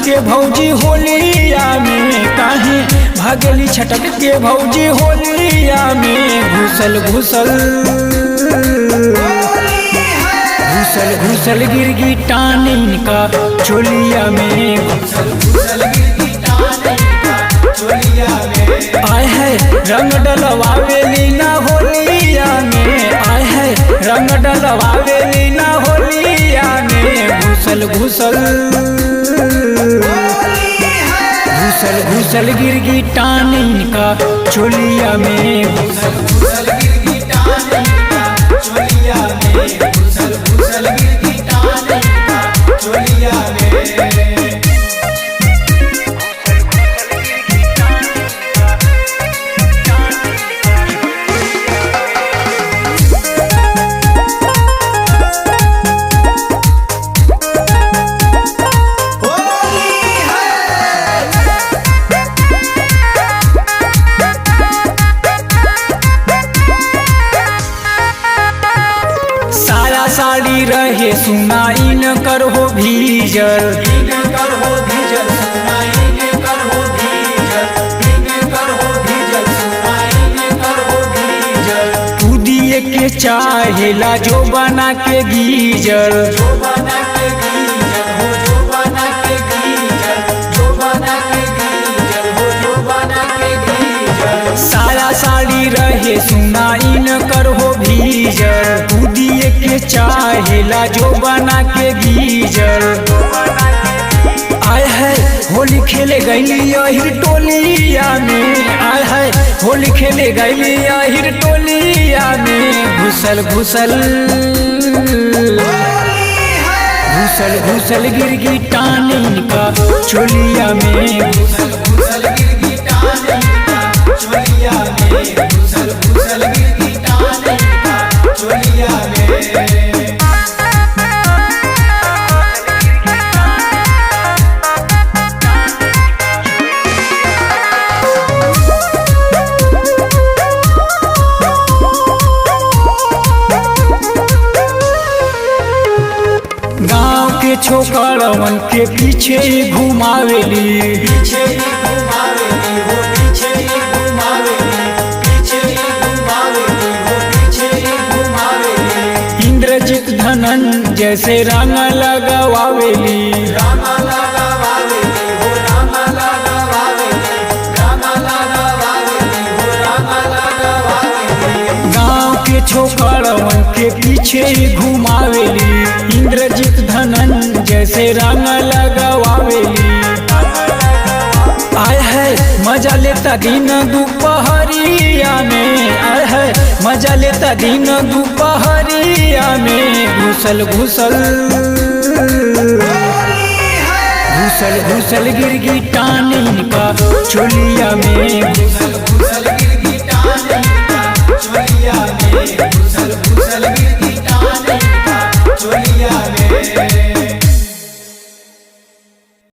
के भौजी होलिया में, काहे भागली छटक के भौजी होलिया में। घुसल घुसल घुसल घुसल गिरगी टानिन का चोलिया में। घुसल घुसल गिरगी टानिन का चोलिया में। आए है रंग डलवावेली ना होलिया में, आए है रंग डलवावेली ना होलिया में। घुसल घुसल घुसल घुसल गिरगी टानिन का चोलिया में। घुसल घुसल गिरगी टानिन का चोलिया में। घुसल घुसल गिरगी टानिन का चोलिया में। साड़ी रहे सुनाई न कर हो भीजल, कर हो भीजल सुनाई न कर हो भीजल, कर हो भीजल सुनाई न कर हो भीजल। तू दिए के चाहेला जो बना के गीजल, जो बना के गीजल हो, जो बना के गीजल, जो बना के गीजल हो, जो बना के गीजल। साया साड़ी रहे सुनाई न कर हो भीजल, तू दिए के चाहेला जो बना के गीजल। आए है होली खेले गईली अहिर टोलिया में, आए है होली खेले गईली अहिर टोलिया में। घुसल घुसल घुसल घुसल गिरगी टानिन का चोलिया में। घुसल घुसल गिरगी टानिन का चोलिया में। घुसल घुसल गिरगी टानिन का चोलिया में। गाँव के छोकरवन के पीछे ही घुमावेली, पीछे ही घुमावेली हो, पीछे ही घुमावेली, पीछे ही घुमावेली हो, पीछे ही घुमावेली। इंद्रजीत धनंजय से रंग लगावेली, रंग लगावेली हो, रंग लगावेली, रंग लगावेली हो, रंग लगावेली। गाँव के छोकरवन के पीछे ही घुमावेली, इंद्रजीत धनंजय से रंग लगावेली। आए है मजा लेता दिन दोपहरिया में, आए है मजा लेता दिन दोपहरिया में। घुसल घुसल घुसल घुसल गिरगी टानिन का चोलिया में। घुसल घुसल गिरगी टानिन का चोलिया में।